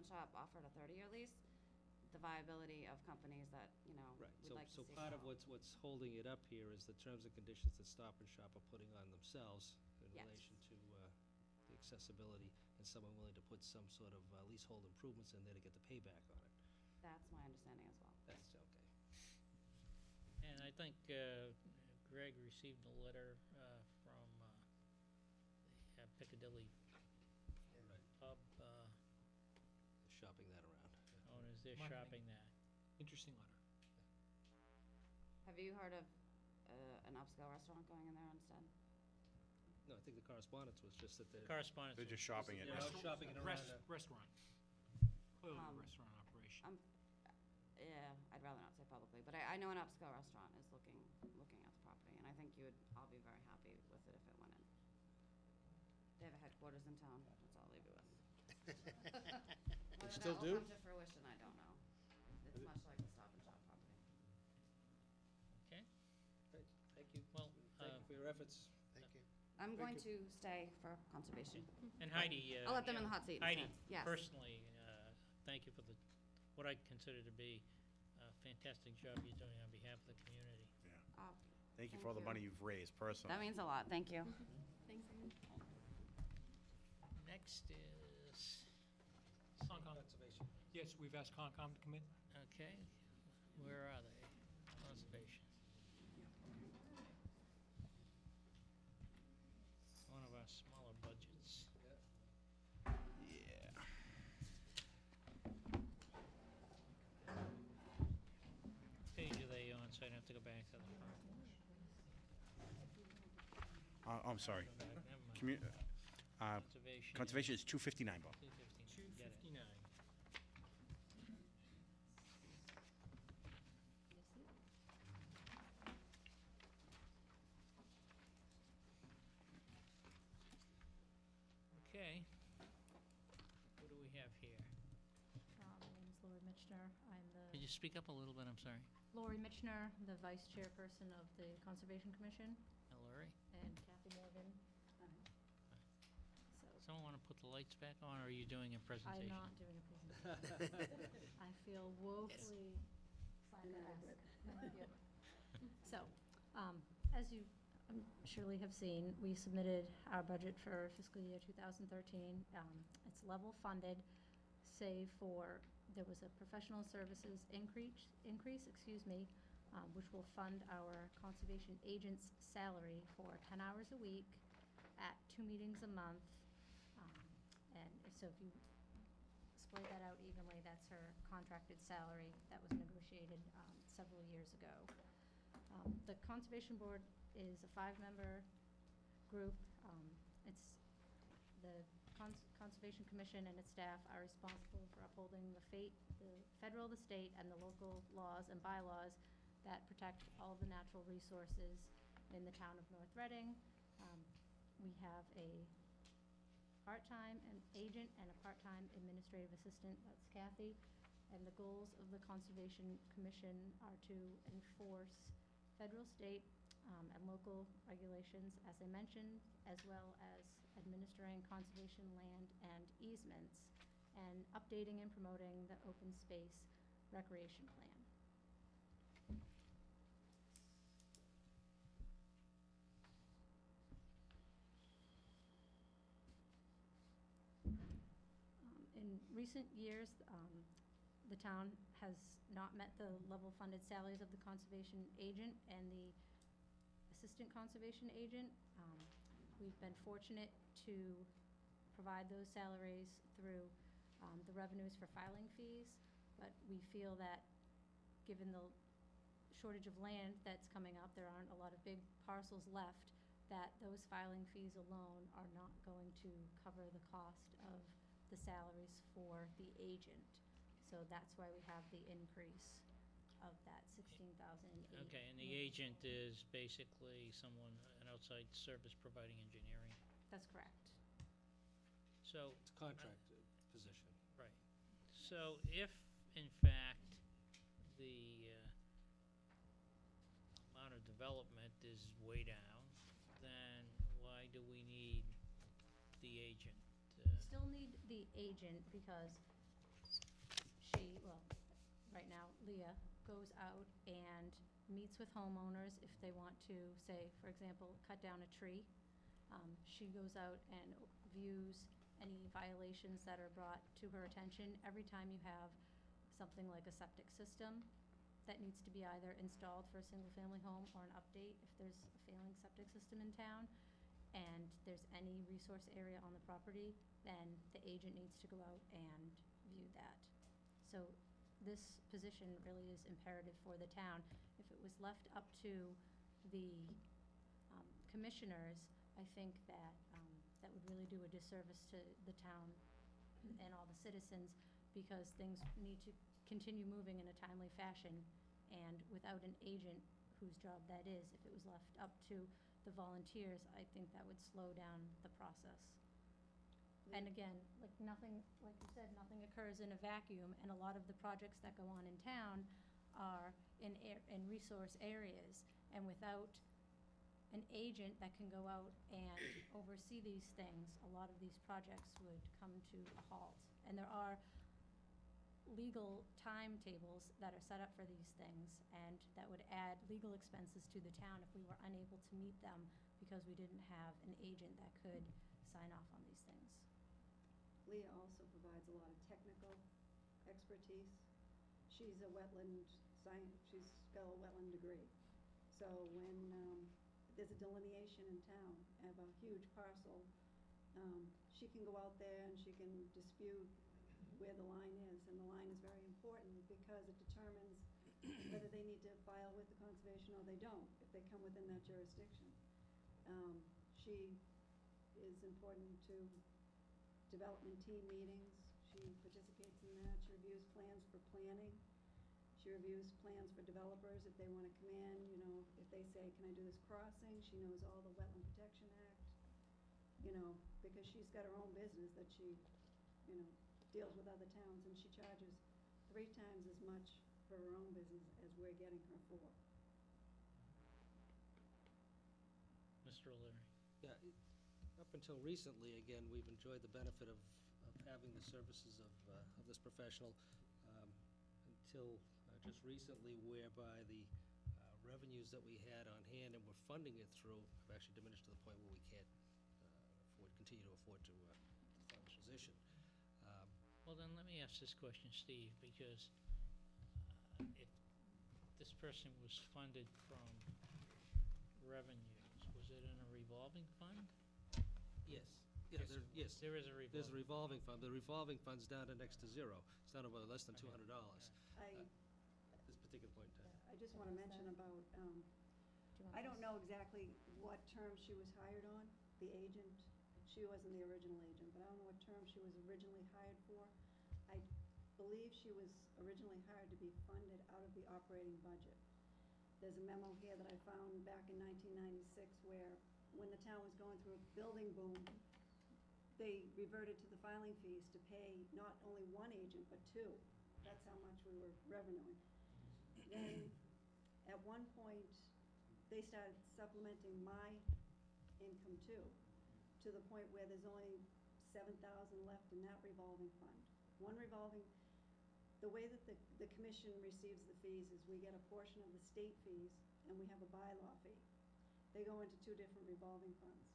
Shop offered a 30-year lease, the viability of companies that, you know, Right, we'd like to so see part of grow. what's holding it up here is the terms and conditions that Stop and Shop are putting on themselves in Yes. relation to the accessibility, and someone willing to put some sort of leasehold improvements in there to get the payback on it. That's my understanding as well. That's okay. And I think Greg received a letter from the Piccadilly Right. pub Shopping that around. owners. They're Marketing. shopping that. Interesting letter. Have you heard of an upscale restaurant going in there instead? No, I think the correspondence was just that Correspondence. They're just shopping it. They're out shopping it around. Restaurant. Clearly a Um, restaurant operation. Yeah, I'd rather not say publicly, but I know an upscale restaurant is looking at the property, and I think you would all be very happy with it if it went in. They have a headquarters in town, that's all I'll leave you with. Whether still that will do? come to fruition, I don't know. It's much like the Stop and Shop property. Okay. Great, thank you. Well, Thank you for your efforts. Thank you. I'm going to stay for conservation. and Heidi. I'll let them in the hot seat Heidi, instead. Yes. personally, thank you for what I consider to be a fantastic job you're doing on behalf of the community. Oh, Thank you Thank for all the you. money you've raised personally. that means a lot, thank you. Thanks, Amy. Next is, Concom. Conservation. Yes, we've asked Concom to come in. okay, where are they? Conservation. One of our smaller budgets. Yeah. Page are they on, so I don't have to go back to the front? I'm sorry. Go back, never mind. Conservation. Conservation. Conservation is 259, Bob. 215, get it. 259. Okay. What do we have here? My name is Lori Mitchner. I'm Could the, you speak up a little bit, I'm sorry? Lori Mitchner, the vice chairperson of the Conservation Commission, Hillary? and Kathy Morgan. So, Someone want to put the lights back on, or are you doing a I'm presentation? not doing a presentation. I feel woefully Slider-esque. Thank you. So, as you surely have seen, we submitted our budget for fiscal year 2013. It's level funded, save for, there was a professional services increase, which will fund our conservation agent's salary for 10 hours a week at 2 meetings a month. And so if you split that out evenly, that's her contracted salary that was negotiated several years ago. The Conservation Board is a 5-member group. It's the Conservation Commission and its staff are responsible for upholding the federal, the state, and the local laws and bylaws that protect all of the natural resources in the town of North Reading. We have a part-time agent and a part-time administrative assistant, that's Kathy. And the goals of the Conservation Commission are to enforce federal, state, and local regulations, as I mentioned, as well as administering conservation land and easements, and updating and promoting the open space recreation plan. In recent years, the town has not met the level funded salaries of the conservation agent and the assistant conservation agent. We've been fortunate to provide those salaries through the revenues for filing fees, but we feel that given the shortage of land that's coming up, there aren't a lot of big parcels left, that those filing fees alone are not going to cover the cost of the salaries for the agent. So that's why we have the increase of that $16,008. Okay, and the agent is basically someone, an outside service providing engineering. That's correct. So, It's a contract position. right. So if, in fact, the amount of development is way down, then why do we need the agent? We still need the agent because well, right now, Leah goes out and meets with homeowners if they want to, say, for example, cut down a tree. She goes out and views any violations that are brought to her attention. Every time you have something like a septic system that needs to be either installed for a single-family home or an update if there's a failing septic system in town, and there's any resource area on the property, then the agent needs to go out and view that. So this position really is imperative for the town. If it was left up to the commissioners, I think that that would really do a disservice to the town and all the citizens, because things need to continue moving in a timely fashion. And without an agent whose job that is, if it was left up to the volunteers, I think that would slow down the process. And again, like nothing, like you said, nothing occurs in a vacuum, and a lot of the projects that go on in town are in resource areas. And without an agent that can go out and oversee these things, a lot of these projects would come to a halt. And there are legal timetables that are set up for these things, and that would add legal expenses to the town if we were unable to meet them because we didn't have an agent that could sign off on these things. Leah also provides a lot of technical expertise. She's a wetland she's got a wetland degree. So when there's a delineation in town of a huge parcel, she can go out there and she can dispute where the line is, and the line is very important because it determines whether they need to file with the conservation or they don't, if they come within that jurisdiction. She is important to development team meetings. She participates in that. She reviews plans for planning. She reviews plans for developers if they want to come in, you know, if they say, can I do this crossing? She knows all the Wetland Protection Act, you know, because she's got her own business that she, you know, deals with other towns, and she charges 3 times as much for her own business as we're getting her for. Mr. O'Leary. Yeah, up until recently, again, we've enjoyed the benefit of having the services of this professional, until just recently, whereby the revenues that we had on hand and we're funding it through have actually diminished to the point where we can't continue to afford to fund this position. Well, then let me ask this question, Steve, because if this person was funded from revenues, was it in a revolving fund? Yes. Yeah, yes. There is a revolving. There's a revolving fund. The revolving fund's down to next to zero. It's down to about less than $200 at this particular point in time. I just want to mention about, I don't know exactly what term she was hired on, the agent. She wasn't the original agent, but I don't know what term she was originally hired for. I believe she was originally hired to be funded out of the operating budget. There's a memo here that I found back in 1996 where, when the town was going through a building boom, they reverted to the filing fees to pay not only one agent, but 2. That's how much we were revenuing. Then, at one point, they started supplementing my income too, to the point where there's only $7,000 left in that revolving fund. The way that the commission receives the fees is we get a portion of the state fees, and we have a bylaw fee. They go into 2 different revolving funds.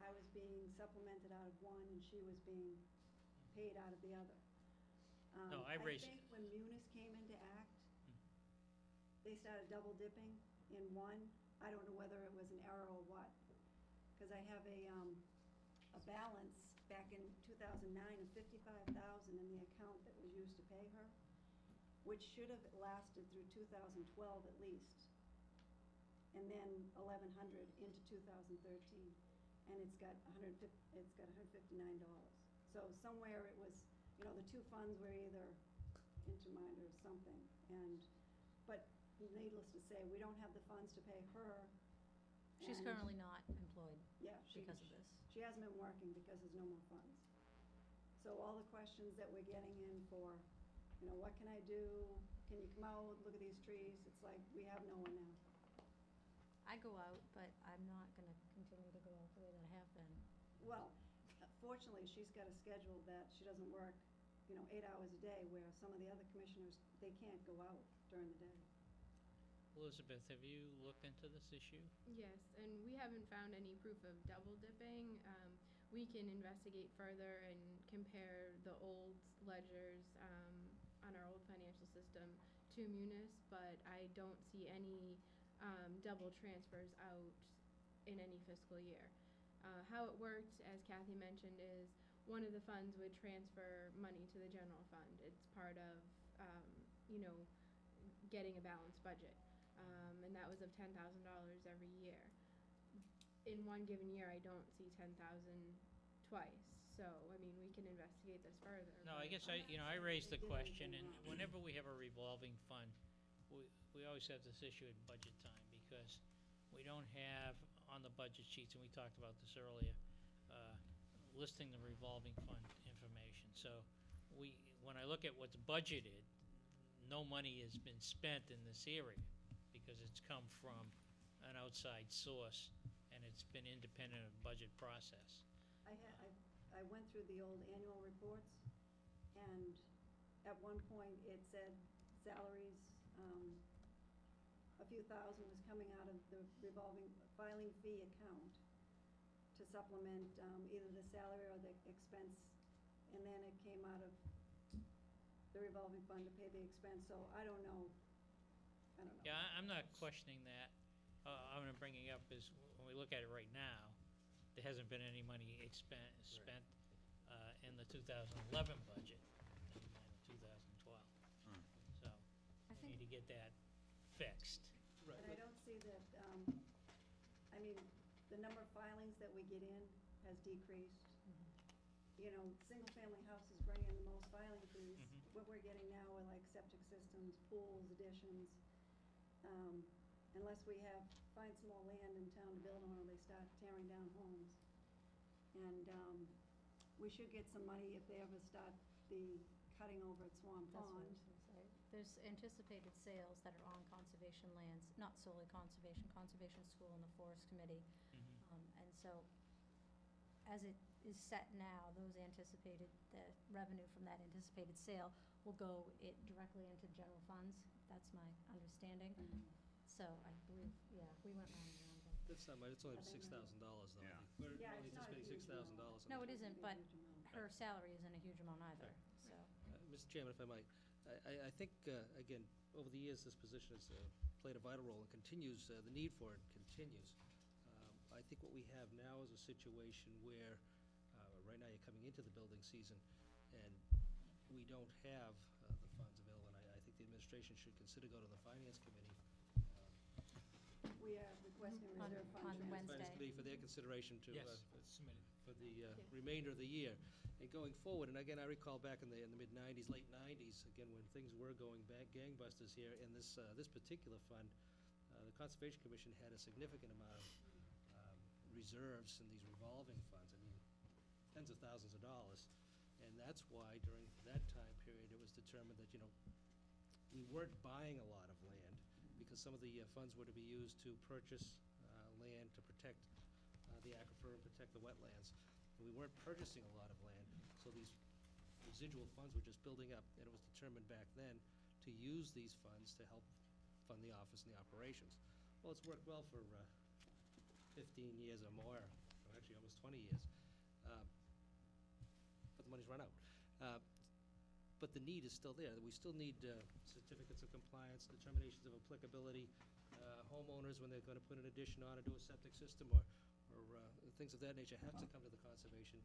I was being supplemented out of one, and she was being paid out of the other. No, I think when Munis came into act, they started double dipping in one. I don't know whether it was an error or what, because I have a balance back in 2009 of $55,000 in the account that was used to pay her, which should have lasted through 2012 at least, and then 1,100 into 2013, and it's got $159. So somewhere it was, you know, the 2 funds were either intermined or something, but needless to say, we don't have the funds to pay her. She's and- currently not employed Yeah, because of this. She hasn't been working because there's no more funds. So all the questions that we're getting in for, you know, what can I do? Can you come out, look at these trees? It's like, we have no one now. I go out, but I'm not gonna continue to go out the way that I have been. Well, fortunately, she's got a schedule that she doesn't work 8 hours a day, where some of the other commissioners, they can't go out during the day. Elizabeth, have you looked into this issue? Yes, and we haven't found any proof of double dipping. We can investigate further and compare the old ledgers on our old financial system to Munis, but I don't see any double transfers out in any fiscal year. How it worked, as Kathy mentioned, is one of the funds would transfer money to the general fund. It's part of, getting a balanced budget. And that was of $10,000 every year. In one given year, I don't see 10,000 twice. So, I mean, we can investigate this further. No, I but- guess I raised the question, and whenever we have a revolving fund, we always have this issue at budget time, because we don't have on the budget sheets, and we talked about this earlier, listing the revolving fund information. So when I look at what's budgeted, no money has been spent in this area, because it's come from an outside source, and it's been independent of budget process. I went through the old annual reports, and at one point, it said salaries, a few thousand was coming out of the revolving filing fee account to supplement either the salary or the expense, and then it came out of the revolving fund to pay the expense, so I don't know. Yeah, I'm not questioning that. I'm bringing up is, when we look at it right now, there hasn't been any money spent in the 2011 budget, never mind the 2012. So, I we need think, to get that fixed. But I don't see that, the number of filings that we get in has decreased. Single-family houses bring in the most filing fees. What we're getting now are like septic systems, pools, additions. Unless we find some more land in town to build on, or they start tearing down homes. And we should get some money if they ever start the cutting over at Swan that's what I Pond. was gonna say. There's anticipated sales that are on conservation lands, not solely Conservation School and the Forest Committee. And so, as it is set now, the revenue from that anticipated sale will go directly into general funds. That's my understanding. So I believe, we went round and round. That's not much, it's only But I know. $6,000 though. Yeah. We're Yeah, only it's not a anticipating huge $6,000. amount. No, it isn't, but Huge amount. her salary isn't a huge amount either, so. Mr. Chairman, if I might, I think, again, over the years, this position has played a vital role and continues, the need for it continues. I think what we have now is a situation where, right now you're coming into the building season, and we don't have the funds available, and I think the administration should consider go to the Finance Committee. We are requesting On- reserve on fund transfer. Wednesday. Finance Committee for their consideration to, Yes, it's submitted. for the remainder of the year. And going forward, and again, I recall back in the mid-'90s, late '90s, again, when things were going back gangbusters here, in this particular fund, the Conservation Commission had a significant amount of reserves in these revolving funds. I mean, tens of thousands of dollars. And that's why, during that time period, it was determined that, we weren't buying a lot of land, because some of the funds were to be used to purchase land to protect the aquifer and protect the wetlands. And we weren't purchasing a lot of land, so these residual funds were just building up, and it was determined back then to use these funds to help fund the office and the operations. Well, it's worked well for 15 years or more, or actually almost 20 years. But the money's run out. But the need is still there. We still need certificates of compliance, determinations of applicability. Homeowners, when they're going to put an addition on or do a septic system or things of that nature, have to come to the Conservation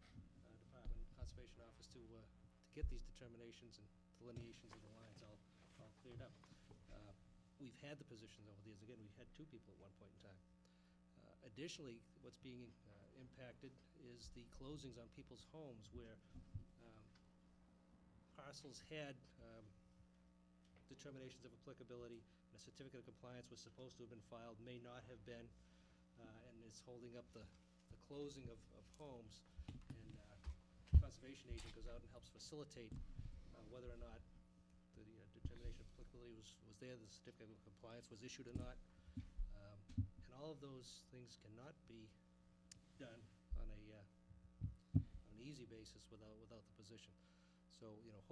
Department, Conservation Office to get these determinations and delineations of the lines all cleared up. We've had the positions over the years. Again, we had 2 people at one point in time. Additionally, what's being impacted is the closings on people's homes, where parcels had determinations of applicability, and a certificate of compliance was supposed to have been filed, may not have been, and is holding up the closing of homes. And conservation agent goes out and helps facilitate whether or not the determination of applicability was there, the certificate of compliance was issued or not. And all of those things cannot be done on an easy basis without the position. So, hopefully